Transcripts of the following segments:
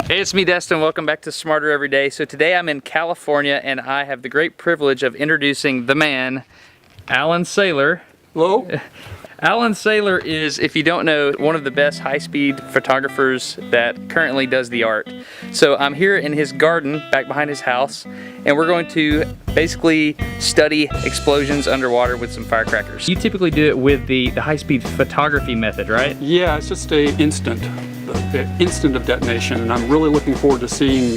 Hey, it's me, Destin. Welcome back to Smarter Every Day. So today I'm in California and I have the great privilege of introducing the man, Alan Saylor. Hello. Alan Saylor is, if you don't know, one of the best high-speed photographers that currently does the art. So I'm here in his garden back behind his house and we're going to basically study explosions underwater with some firecrackers. You typically do it with the high-speed photography method, right? Yeah, it's just the instant of detonation, and I'm really looking forward to seeing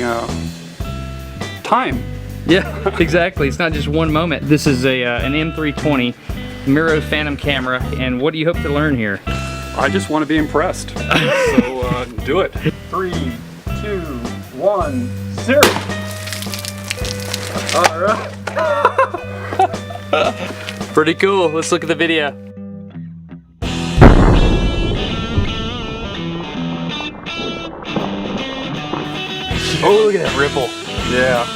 time. Yeah, exactly. It's not just one moment. This is an M320 Miro Phantom camera, and what do you hope to learn here? I just want to be impressed. So do it. 3, 2, 1, 0. All right. Pretty cool. Let's look at the video. Oh, look at that ripple. Yeah.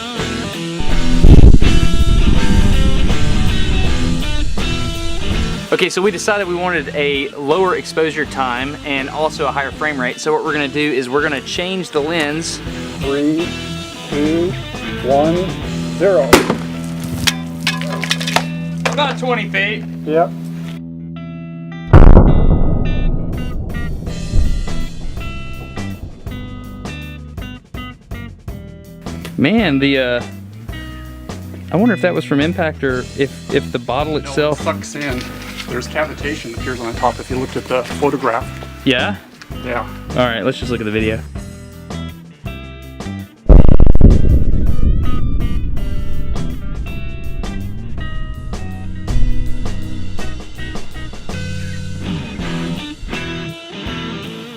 Okay, so we decided we wanted a lower exposure time and also a higher frame rate. So what we're gonna do is we're gonna change the lens. 3, 2, 1, 0. About 20 feet. Yep. Man, I wonder if that was from impact or if the bottle itself. No, it sucks in. There's cavitation that appears on the top if you looked at the photograph. Yeah? Yeah. All right, let's just look at the video.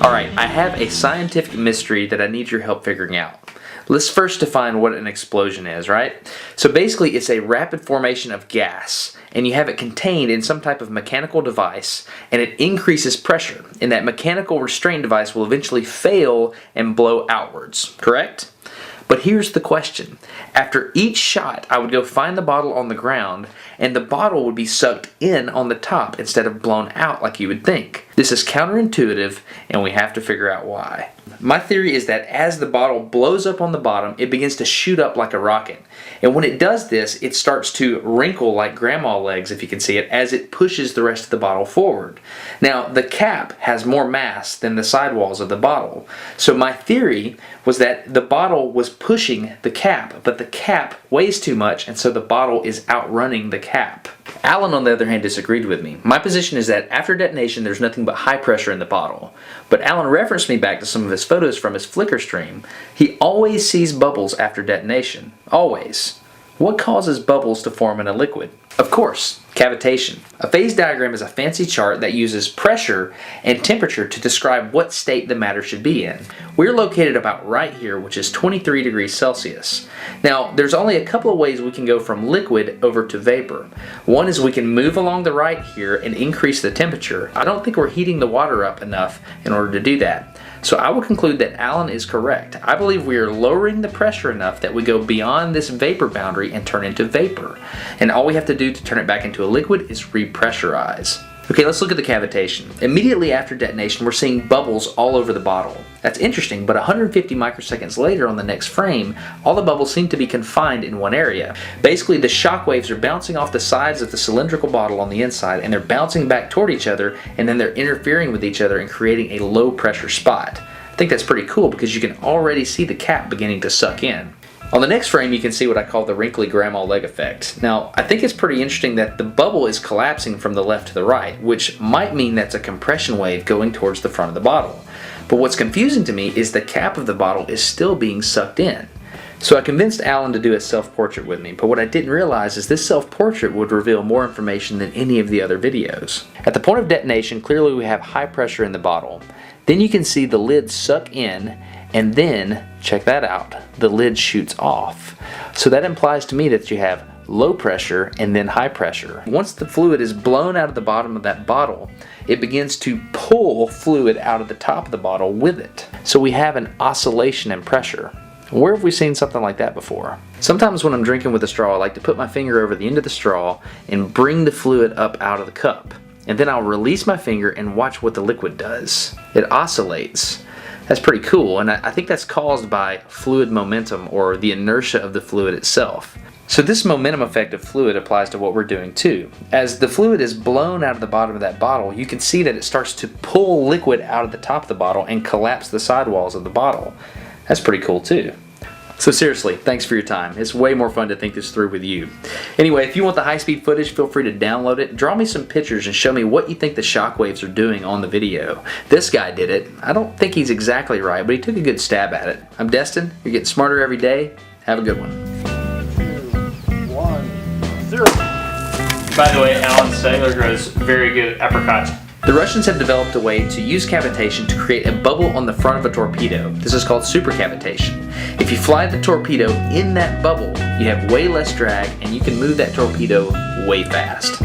All right, I have a scientific mystery that I need your help figuring out. Let's first define what an explosion is, right? So basically it's a rapid formation of gas, and you have it contained in some type of mechanical device, and it increases pressure, and that mechanical restraint device will eventually fail and blow outwards, correct? But here's the question. After each shot, I would go find the bottle on the ground, and the bottle would be sucked in on the top instead of blown out like you would think. This is counterintuitive, and we have to figure out why. My theory is that as the bottle blows up on the bottom, it begins to shoot up like a rocket. And when it does this, it starts to wrinkle like grandma legs, if you can see it, as it pushes the rest of the bottle forward. Now, the cap has more mass than the sidewalls of the bottle. So my theory was that the bottle was pushing the cap, but the cap weighs too much, and so the bottle is outrunning the cap. Alan, on the other hand, disagreed with me. My position is that after detonation, there's nothing but high pressure in the bottle. But Alan referenced me back to some of his photos from his Flickr stream. He always sees bubbles after detonation. Always. What causes bubbles to form in a liquid? Of course, cavitation. A phase diagram is a fancy chart that uses pressure and temperature to describe what state the matter should be in. We're located about right here, which is 23 degrees Celsius. Now, there's only a couple of ways we can go from liquid over to vapor. One is we can move along the right here and increase the temperature. I don't think we're heating the water up enough in order to do that. So I will conclude that Alan is correct. I believe we are lowering the pressure enough that we go beyond this vapor boundary and turn into vapor. And all we have to do to turn it back into a liquid is repressurize. Okay, let's look at the cavitation. Immediately after detonation, we're seeing bubbles all over the bottle. That's interesting, but 150 microseconds later on the next frame, all the bubbles seem to be confined in one area. Basically, the shock waves are bouncing off the sides of the cylindrical bottle on the inside, and they're bouncing back toward each other, and then they're interfering with each other and creating a low pressure spot. I think that's pretty cool because you can already see the cap beginning to suck in. On the next frame, you can see what I call the wrinkly grandma leg effect. Now, I think it's pretty interesting that the bubble is collapsing from the left to the right, which might mean that's a compression wave going towards the front of the bottle. But what's confusing to me is the cap of the bottle is still being sucked in. So I convinced Alan to do a self-portrait with me, but what I didn't realize is this self-portrait would reveal more information than any of the other videos. At the point of detonation, clearly we have high pressure in the bottle. Then you can see the lid suck in, and then, check that out, the lid shoots off. So that implies to me that you have low pressure and then high pressure. Once the fluid is blown out of the bottom of that bottle, it begins to pull fluid out of the top of the bottle with it. So we have an oscillation in pressure. Where have we seen something like that before? Sometimes when I'm drinking with a straw, I like to put my finger over the end of the straw and bring the fluid up out of the cup. And then I'll release my finger and watch what the liquid does. It oscillates. That's pretty cool, and I think that's caused by fluid momentum, or the inertia of the fluid itself. So this momentum effect of fluid applies to what we're doing too. As the fluid is blown out of the bottom of that bottle, you can see that it starts to pull liquid out of the top of the bottle and collapse the sidewalls of the bottle. That's pretty cool too. So seriously, thanks for your time. It's way more fun to think this through with you. Anyway, if you want the high-speed footage, feel free to download it. Draw me some pictures and show me what you think the shock waves are doing on the video. This guy did it. I don't think he's exactly right, but he took a good stab at it. I'm Destin. You're getting smarter every day. Have a good one. 0. By the way, Alan Saylor grows very good apricots. The Russians have developed a way to use cavitation to create a bubble on the front of a torpedo. This is called supercavitation. If you fly the torpedo in that bubble, you have way less drag and you can move that torpedo way fast.